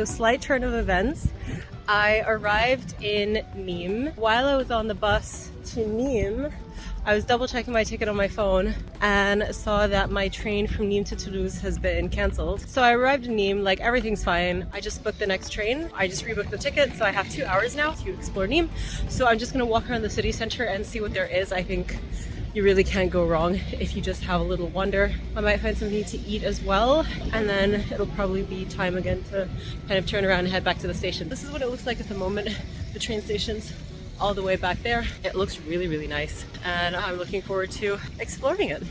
so slight turn of events. I arrived in Nîmes. While I was on the bus to Nîmes, I was double checking my ticket on my phone and saw that my train from Nîmes to Toulouse has been cancelled. So I arrived in Nîmes, like everything's fine. I just booked the next train. I just rebooked the ticket, so I have 2 hours now to explore Nîmes. So I'm just gonna walk around the city center and see what there is. I think you really can't go wrong if you just have a little wander. I might find something to eat as well, and then it'll probably be time again to kind of turn around and head back to the station. This is what it looks like at the moment. The train station's all the way back there. It looks really, really nice, and I'm looking forward to exploring it.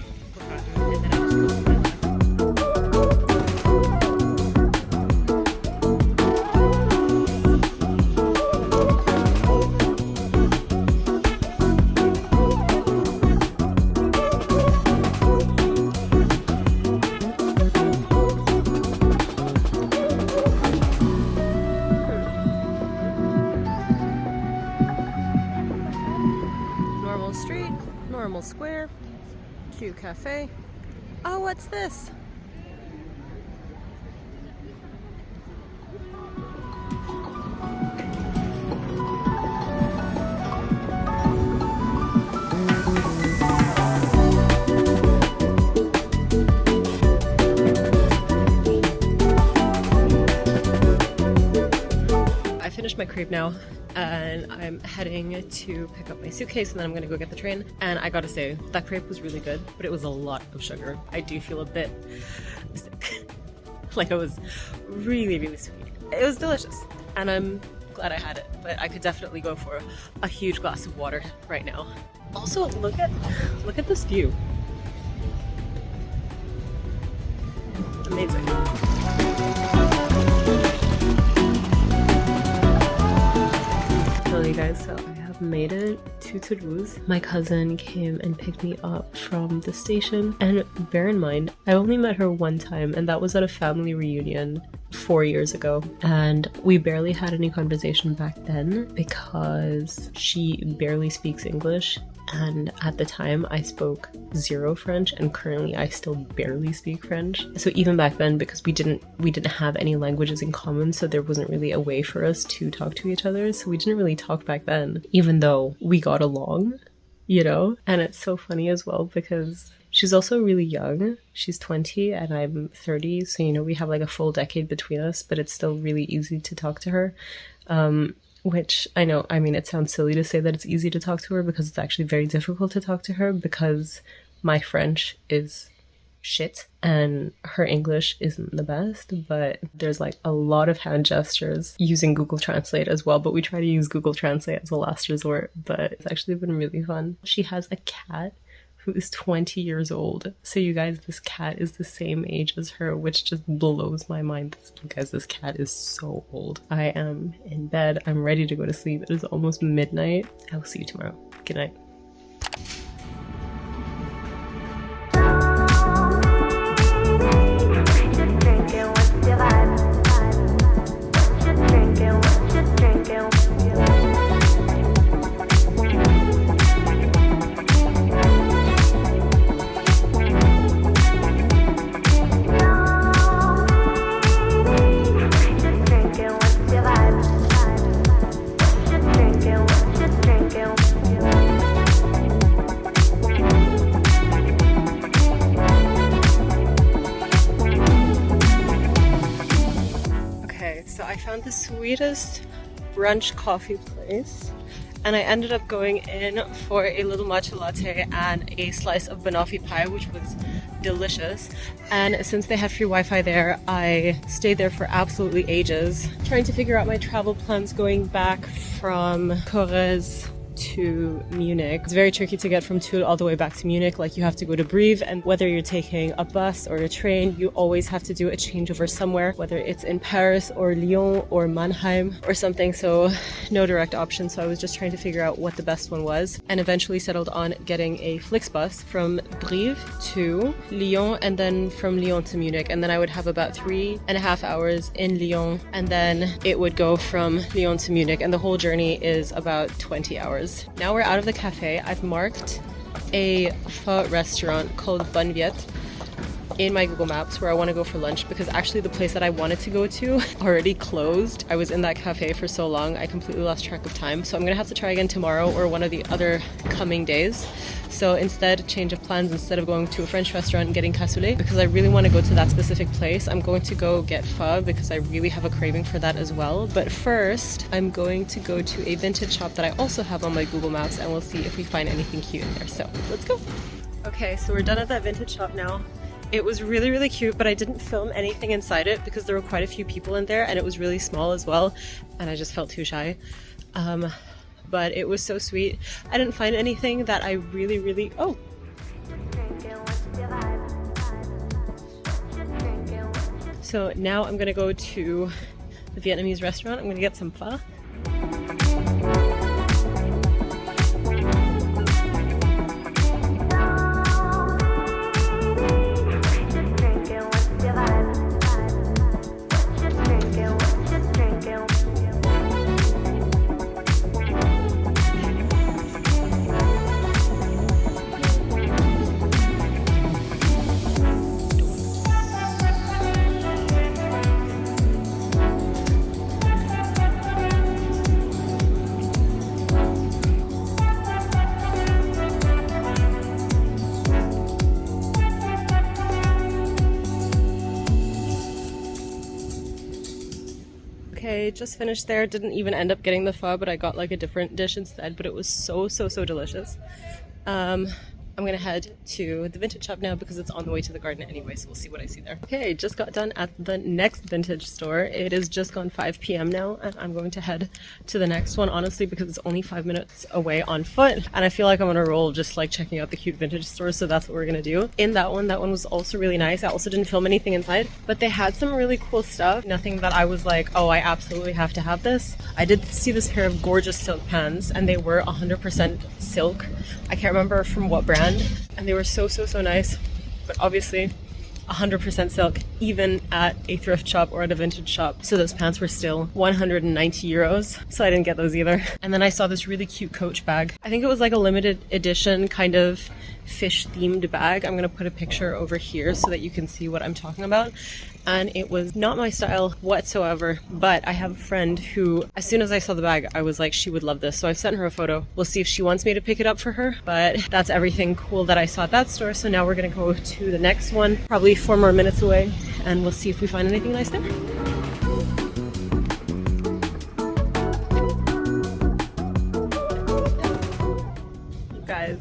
Street, normal square, cute cafe. Oh, what's this? I finished my crepe now, and I'm heading to pick up my suitcase, and then I'm gonna go get the train. And I gotta say, that crepe was really good, but it was a lot of sugar. I do feel a bit sick. Like, it was really, really sweet. It was delicious, and I'm glad I had it, but I could definitely go for a huge glass of water right now. Also, look at this view. Amazing. You guys, so I have made it to Toulouse. My cousin came and picked me up from the station, and bear in mind, I only met her one time, and that was at a family reunion 4 years ago, and we barely had any conversation back then because she barely speaks English, and at the time I spoke zero French, and currently I still barely speak French. So even back then, because we didn't have any languages in common, so there wasn't really a way for us to talk to each other, so we didn't really talk back then, even though we got along, you know? And it's so funny as well because she's also really young. She's 20 and I'm 30, so you know, we have like a full decade between us, but it's still really easy to talk to her. Which I know, I mean, it sounds silly to say that it's easy to talk to her because it's actually very difficult to talk to her because my French is shit and her English isn't the best, but there's like a lot of hand gestures using Google Translate as well, but we try to use Google Translate as a last resort, but it's actually been really fun. She has a cat who is 20 years old. So you guys, this cat is the same age as her, which just blows my mind. You guys, this cat is so old. I am in bed. I'm ready to go to sleep. It is almost midnight. I will see you tomorrow. Good night. So I found the sweetest brunch coffee place, and I ended up going in for a little matcha latte and a slice of banoffee pie, which was delicious. And since they have free Wi-Fi there, I stayed there for absolutely ages, trying to figure out my travel plans going back from Corrèze to Munich. It's very tricky to get from Toul all the way back to Munich. Like, you have to go to Brive, and whether you're taking a bus or a train, you always have to do a changeover somewhere, whether it's in Paris or Lyon or Mannheim or something. So no direct option. So I was just trying to figure out what the best one was, and eventually settled on getting a Flixbus from Brive to Lyon, and then from Lyon to Munich. And then I would have about 3.5 hours in Lyon, and then it would go from Lyon to Munich, and the whole journey is about 20 hours. Now we're out of the cafe. I've marked a pho restaurant called Bonne Viette. in my Google Maps where I want to go for lunch, because actually the place that I wanted to go to already closed. I was in that cafe for so long, I completely lost track of time. So I'm gonna have to try again tomorrow or one of the other coming days. So instead, change of plans, instead of going to a French restaurant and getting cassoulet, because I really want to go to that specific place, I'm going to go get pho because I really have a craving for that as well. But first, I'm going to go to a vintage shop that I also have on my Google Maps, and we'll see if we find anything cute in there. So let's go. Okay, so we're done at that vintage shop now. It was really, really cute, but I didn't film anything inside it because there were quite a few people in there and it was really small as well, and I just felt too shy. But it was so sweet. I didn't find anything that I really... Oh! So now I'm gonna go to the Vietnamese restaurant. I'm gonna get some pho. Okay, just finished there. Didn't even end up getting the pho, but I got like a different dish instead, but it was so delicious. I'm gonna head to the vintage shop now because it's on the way to the garden anyway, so we'll see what I see there. Okay, just got done at the next vintage store. It is just gone 5 p.m. now, and I'm going to head to the next one, honestly, because it's only 5 minutes away on foot, and I feel like I'm on a roll just like checking out the cute vintage stores, so that's what we're gonna do. In that one was also really nice. I also didn't film anything inside, but they had some really cool stuff. Nothing that I was like, oh, I absolutely have to have this. I did see this pair of gorgeous silk pants, and they were 100% silk. I can't remember from what brand, and they were so nice, but obviously 100% silk, even at a thrift shop or at a vintage shop. So those pants were still 190 euros, so I didn't get those either. And then I saw this really cute Coach bag. I think it was like a limited edition kind of fish themed bag. I'm gonna put a picture over here so that you can see what I'm talking about. And it was not my style whatsoever, but I have a friend who, as soon as I saw the bag, I was like, she would love this. So I've sent her a photo. We'll see if she wants me to pick it up for her, but that's everything cool that I saw at that store. So now we're gonna go to the next one, probably 4 more minutes away, and we'll see if we find anything nice there. Guys,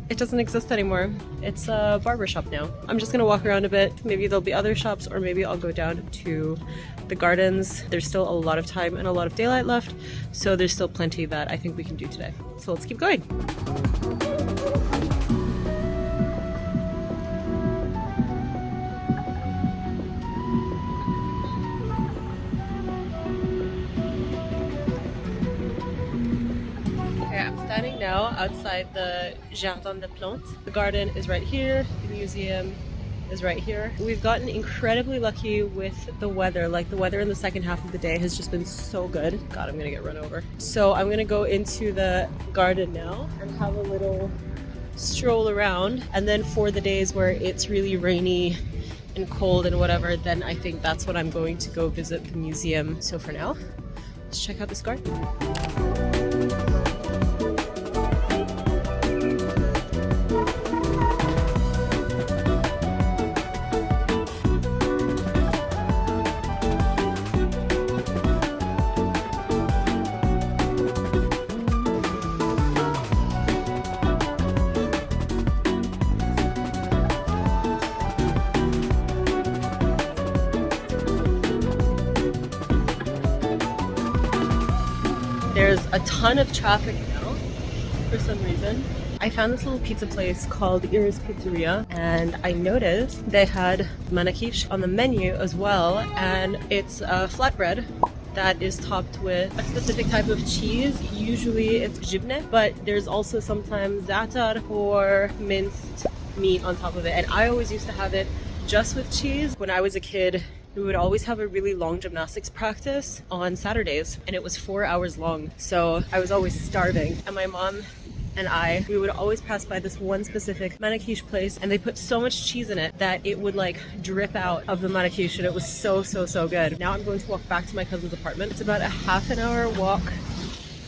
it doesn't exist anymore. It's a barber shop now. I'm just gonna walk around a bit. Maybe there'll be other shops, or maybe I'll go down to the gardens. There's still a lot of time and a lot of daylight left, so there's still plenty that I think we can do today. So let's keep going. Standing now outside the Jardin des Plantes. The garden is right here, the museum is right here. We've gotten incredibly lucky with the weather. Like, the weather in the second half of the day has just been so good. God, I'm gonna get run over. So I'm gonna go into the garden now and have a little stroll around. And then for the days where it's really rainy and cold and whatever, then I think that's when I'm going to go visit the museum. So for now, let's check out this garden. There's a ton of traffic now for some reason. I found this little pizza place called Iris Pizzeria, and I noticed they had manakish on the menu as well, and it's a flatbread that is topped with a specific type of cheese. Usually it's jibne, but there's also sometimes za'atar or minced meat on top of it, and I always used to have it just with cheese. When I was a kid, we would always have a really long gymnastics practice on Saturdays, and it was 4 hours long, so I was always starving, and my mom and we would always pass by this one specific maniquiche place, and they put so much cheese in it that it would like drip out of the maniquiche, and it was so good. Now I'm going to walk back to my cousin's apartment. It's about a half an hour walk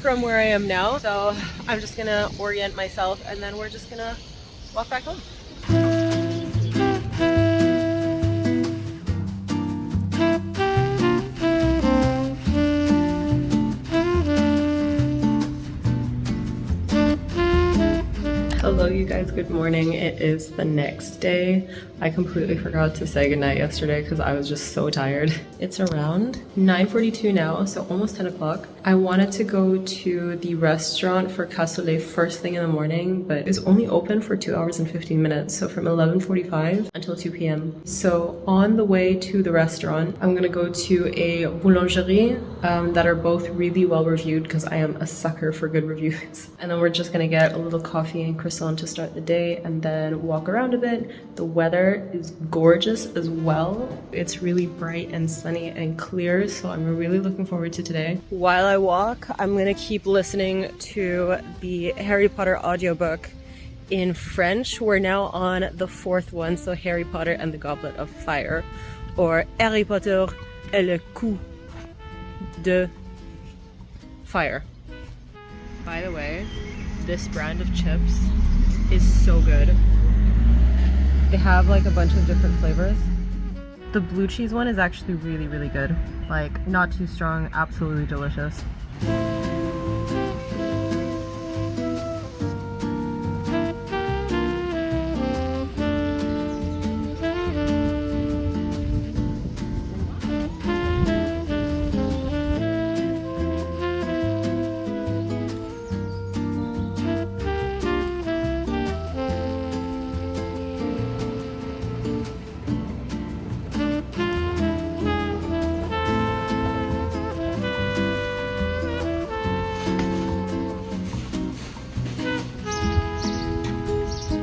from where I am now, so I'm just gonna orient myself and then we're just gonna walk back home. Hello you guys, good morning. It is the next day. I completely forgot to say goodnight yesterday because I was just so tired. It's around 9:42 now, so almost 10 o'clock. I wanted to go to the restaurant for cassoulet first thing in the morning, but it's only open for 2 hours and 15 minutes, so from 11:45 until 2 p.m. So on the way to the restaurant, I'm gonna go to a boulangerie that are both really well reviewed because I am a sucker for good reviews. And then we're just gonna get a little coffee and croissant to start the day and then walk around a bit. The weather is gorgeous as well. It's really bright and sunny and clear, so I'm really looking forward to today. While I walk, I'm gonna keep listening to the Harry Potter audiobook in French. We're now on the 4th one, so Harry Potter and the Goblet of Fire, or Harry Potter et le coup de fire. By the way, this brand of chips is so good. They have like a bunch of different flavors. The blue cheese one is actually really good. Like, not too strong, absolutely delicious.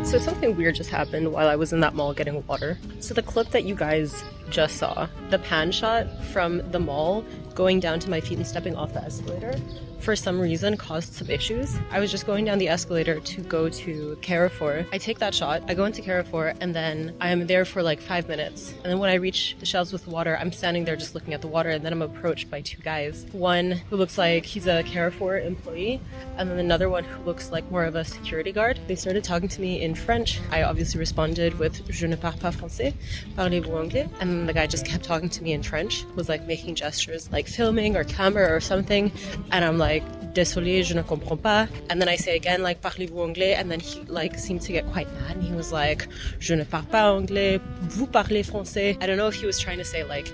So something weird just happened while I was in that mall getting water. So the clip that you guys just saw, the pan shot from the mall going down to my feet and stepping off the escalator, for some reason caused some issues. I was just going down the escalator to go to Carrefour. I take that shot, I go into Carrefour, and then I am there for like 5 minutes. And then when I reach the shelves with water, I'm standing there just looking at the water, and then I'm approached by 2 guys. One who looks like he's a Carrefour employee, and then another one who looks like more of a security guard. They started talking to me in French. I obviously responded with "Je ne parle pas français, parlez-vous anglais?" And then the guy just kept talking to me in French, was like making gestures like filming or camera or something, and I'm like, désolé, je ne comprends pas. And then I say again, like, parlez-vous anglais? And then he like seemed to get quite mad, and he was like, je ne parle pas anglais, vous parlez français. I don't know if he was trying to say like,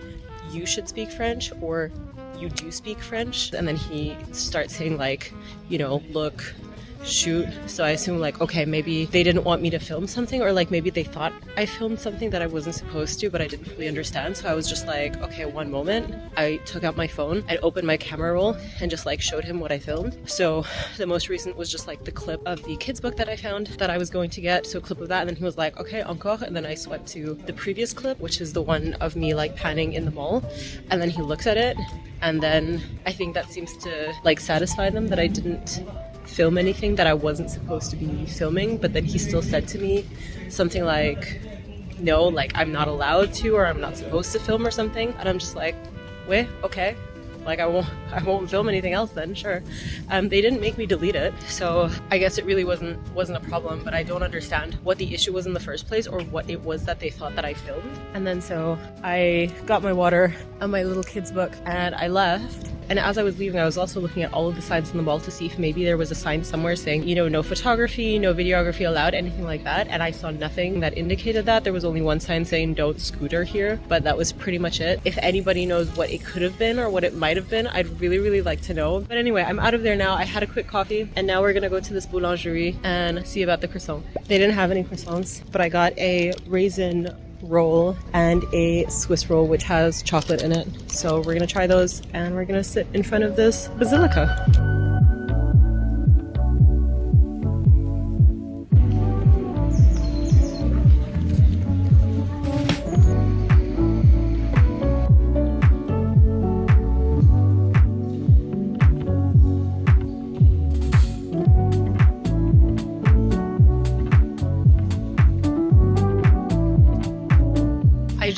you should speak French or you do speak French. And then he starts saying like, you know, look, shoot. So I assume like, okay, maybe they didn't want me to film something, or like maybe they thought I filmed something that I wasn't supposed to, but I didn't fully understand. So I was just like, okay, one moment. I took out my phone and opened my camera roll and just like showed him what I filmed. So the most recent was just like the clip of the kids book that I found that I was going to get. So a clip of that, and then he was like, okay, encore. And then I swept to the previous clip, which is the one of me like panning in the mall. And then he looks at it, and then I think that seems to like satisfy them that I didn't film anything that I wasn't supposed to be filming. But then he still said to me something like, no, like I'm not allowed to, or I'm not supposed to film or something. And I'm just like, wait, okay, like I won't film anything else then, sure. They didn't make me delete it, so I guess it really wasn't a problem. But I don't understand what the issue was in the first place, or what it was that they thought that I filmed. And then so I got my water and my little kids book and I left. And as I was leaving, I was also looking at all of the signs in the mall to see if maybe there was a sign somewhere saying, you know, no photography, no videography allowed, anything like that. And I saw nothing that indicated that. There was only one sign saying don't scooter here, but that was pretty much it. If anybody knows what it could have been or what it might have been, I'd really like to know. But anyway, I'm out of there now. I had a quick coffee, and now we're gonna go to this boulangerie and see about the croissant. They didn't have any croissants, but I got a raisin roll and a Swiss roll which has chocolate in it. So we're gonna try those, and we're gonna sit in front of this basilica.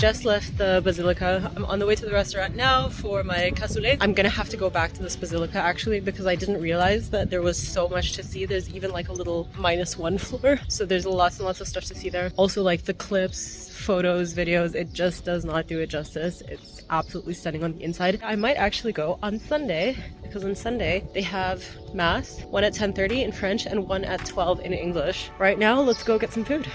just left the basilica. I'm on the way to the restaurant now for my cassoulet. I'm gonna have to go back to this basilica actually because I didn't realize that there was so much to see. There's even like a little -1 floor. So there's lots and lots of stuff to see there. Also like the clips, photos, videos, it just does not do it justice. It's absolutely stunning on the inside. I might actually go on Sunday because on Sunday they have mass, one at 10:30 in French and one at 12 in English. Right now, let's go get some food.